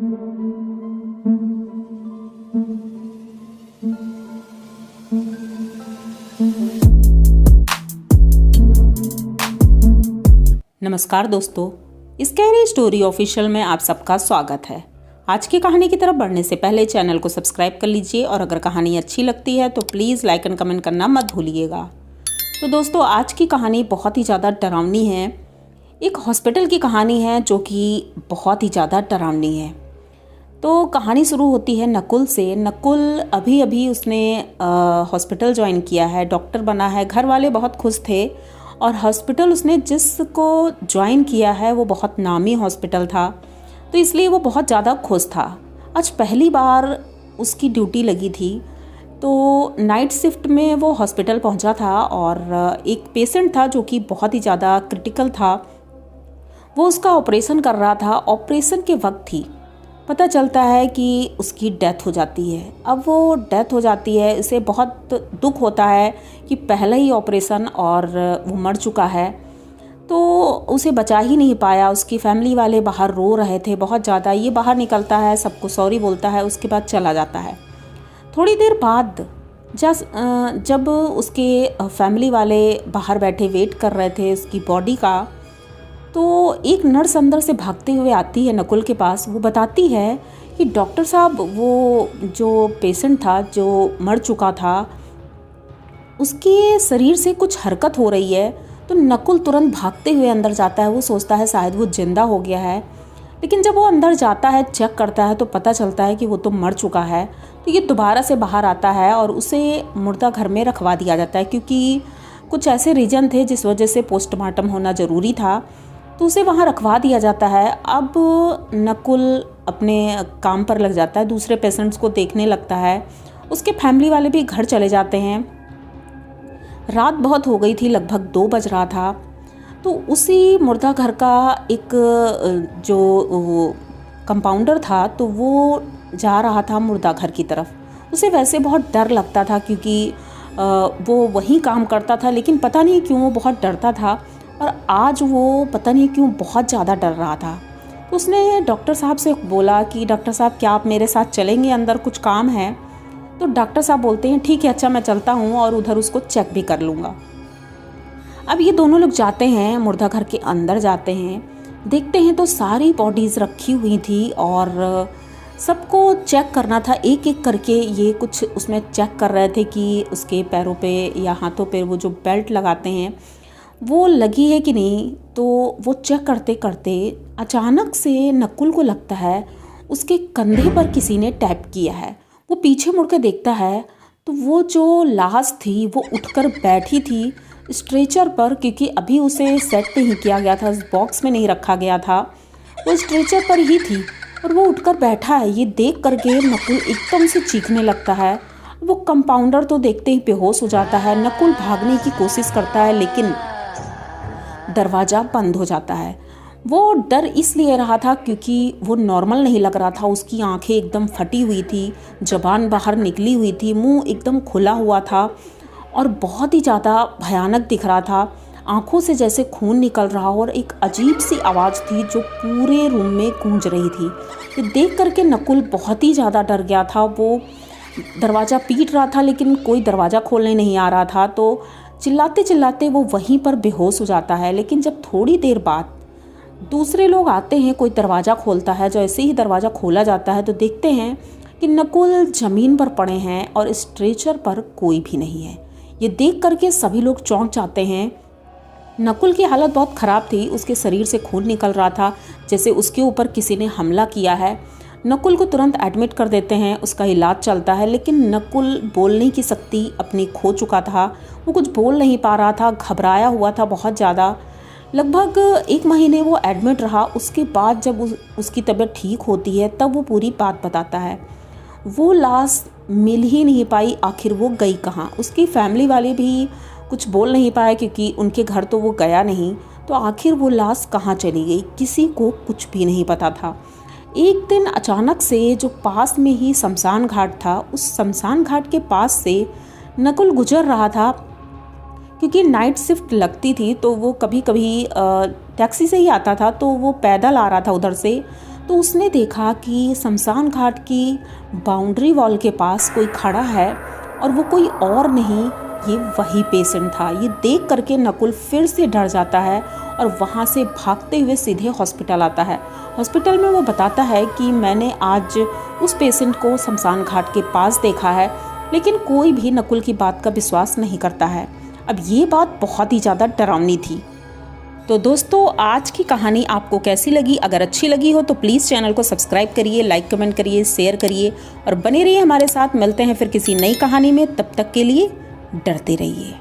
नमस्कार दोस्तों, scary story official में आप सबका स्वागत है। आज की कहानी की तरफ बढ़ने से पहले चैनल को सब्सक्राइब कर लीजिए और अगर कहानी अच्छी लगती है तो प्लीज़ लाइक एंड कमेंट करना मत भूलिएगा। तो दोस्तों, आज की कहानी बहुत ही ज़्यादा डरावनी है। एक हॉस्पिटल की कहानी है जो कि बहुत ही ज़्यादा डरावनी है। तो कहानी शुरू होती है नकुल से। नकुल अभी अभी उसने हॉस्पिटल ज्वाइन किया है, डॉक्टर बना है। घर वाले बहुत खुश थे और हॉस्पिटल उसने जिसको ज्वाइन किया है वो बहुत नामी हॉस्पिटल था, तो इसलिए वो बहुत ज़्यादा खुश था। आज पहली बार उसकी ड्यूटी लगी थी, तो नाइट शिफ्ट में वो हॉस्पिटल पहुंचा था और एक पेशेंट था जो कि बहुत ही ज़्यादा क्रिटिकल था। वो उसका ऑपरेशन कर रहा था। ऑपरेशन के वक्त ही पता चलता है कि उसकी डेथ हो जाती है। अब वो डेथ हो जाती है, इसे बहुत दुख होता है कि पहला ही ऑपरेशन और वो मर चुका है, तो उसे बचा ही नहीं पाया। उसकी फैमिली वाले बाहर रो रहे थे बहुत ज़्यादा। ये बाहर निकलता है, सबको सॉरी बोलता है, उसके बाद चला जाता है। थोड़ी देर बाद जब उसके फैमिली वाले बाहर बैठे वेट कर रहे थे उसकी बॉडी का, तो एक नर्स अंदर से भागते हुए आती है नकुल के पास। वो बताती है कि डॉक्टर साहब, वो जो पेशेंट था जो मर चुका था, उसके शरीर से कुछ हरकत हो रही है। तो नकुल तुरंत भागते हुए अंदर जाता है। वो सोचता है शायद वो जिंदा हो गया है, लेकिन जब वो अंदर जाता है, चेक करता है, तो पता चलता है कि वो तो मर चुका है। तो ये दोबारा से बाहर आता है और उसे मुर्दा घर में रखवा दिया जाता है, क्योंकि कुछ ऐसे रीज़न थे जिस वजह से पोस्टमार्टम होना ज़रूरी था, तो उसे वहाँ रखवा दिया जाता है। अब नकुल अपने काम पर लग जाता है, दूसरे पेशेंट्स को देखने लगता है। उसके फैमिली वाले भी घर चले जाते हैं। रात बहुत हो गई थी, लगभग 2 बज रहा था। तो उसी मुर्दा घर का एक जो कंपाउंडर था, तो वो जा रहा था मुर्दा घर की तरफ। उसे वैसे बहुत डर लगता था, क्योंकि वो वहीं काम करता था, लेकिन पता नहीं क्यों वो बहुत डरता था। और आज वो पता नहीं क्यों बहुत ज़्यादा डर रहा था। तो उसने डॉक्टर साहब से बोला कि डॉक्टर साहब, क्या आप मेरे साथ चलेंगे, अंदर कुछ काम है। तो डॉक्टर साहब बोलते हैं ठीक है, अच्छा मैं चलता हूँ और उधर उसको चेक भी कर लूँगा। अब ये दोनों लोग जाते हैं, मुर्दा घर के अंदर जाते हैं। देखते हैं तो सारी बॉडीज़ रखी हुई थी और सबको चेक करना था एक एक करके। ये कुछ उसमें चेक कर रहे थे कि उसके पैरों पे या हाथों पे वो जो बेल्ट लगाते हैं वो लगी है कि नहीं। तो वो चेक करते करते अचानक से नकुल को लगता है उसके कंधे पर किसी ने टैप किया है। वो पीछे मुड़ के देखता है तो वो जो लाश थी वो उठकर बैठी थी स्ट्रेचर पर, क्योंकि अभी उसे सेट नहीं किया गया था, उस बॉक्स में नहीं रखा गया था, वो स्ट्रेचर पर ही थी और वो उठकर बैठा है। ये देख करके नकुल एकदम से चीखने लगता है। वो कंपाउंडर तो देखते ही बेहोश हो जाता है। नकुल भागने की कोशिश करता है, लेकिन दरवाज़ा बंद हो जाता है। वो डर इसलिए रहा था क्योंकि वो नॉर्मल नहीं लग रहा था। उसकी आंखें एकदम फटी हुई थी, ज़बान बाहर निकली हुई थी, मुंह एकदम खुला हुआ था और बहुत ही ज़्यादा भयानक दिख रहा था। आंखों से जैसे खून निकल रहा हो और एक अजीब सी आवाज़ थी जो पूरे रूम में गूंज रही थी। ये देख करके नकुल बहुत ही ज़्यादा डर गया था। वो दरवाज़ा पीट रहा था, लेकिन कोई दरवाज़ा खोलने नहीं आ रहा था। तो चिल्लाते चिल्लाते वो वहीं पर बेहोश हो जाता है। लेकिन जब थोड़ी देर बाद दूसरे लोग आते हैं, कोई दरवाज़ा खोलता है। जैसे ही दरवाज़ा खोला जाता है तो देखते हैं कि नकुल ज़मीन पर पड़े हैं और स्ट्रेचर पर कोई भी नहीं है। ये देख करके सभी लोग चौंक जाते हैं। नकुल की हालत बहुत ख़राब थी, उसके शरीर से खून निकल रहा था, जैसे उसके ऊपर किसी ने हमला किया है। नकुल को तुरंत एडमिट कर देते हैं, उसका इलाज चलता है। लेकिन नकुल बोलने की शक्ति अपनी खो चुका था। वो कुछ बोल नहीं पा रहा था, घबराया हुआ था बहुत ज़्यादा। लगभग 1 महीने वो एडमिट रहा। उसके बाद जब उसकी तबीयत ठीक होती है तब वो पूरी बात बताता है। वो लाश मिल ही नहीं पाई, आखिर वो गई कहाँ। उसकी फैमिली वाले भी कुछ बोल नहीं पाए, क्योंकि उनके घर तो वो गया नहीं। तो आखिर वो लाश कहाँ चली गई, किसी को कुछ भी नहीं पता था। एक दिन अचानक से जो पास में ही शमशान घाट था, उस शमशान घाट के पास से नकुल गुजर रहा था। क्योंकि नाइट शिफ्ट लगती थी तो वो कभी कभी टैक्सी से ही आता था, तो वो पैदल आ रहा था उधर से। तो उसने देखा कि शमशान घाट की बाउंड्री वॉल के पास कोई खड़ा है और वो कोई और नहीं, ये वही पेशेंट था। ये देख करके नकुल फिर से डर जाता है और वहाँ से भागते हुए सीधे हॉस्पिटल आता है। हॉस्पिटल में वो बताता है कि मैंने आज उस पेशेंट को शमशान घाट के पास देखा है, लेकिन कोई भी नकुल की बात का विश्वास नहीं करता है। अब ये बात बहुत ही ज़्यादा डरावनी थी। तो दोस्तों, आज की कहानी आपको कैसी लगी? अगर अच्छी लगी हो तो प्लीज़ चैनल को सब्सक्राइब करिए, लाइक कमेंट करिए, शेयर करिए और बने रहिए हमारे साथ। मिलते हैं फिर किसी नई कहानी में, तब तक के लिए डरते रहिए।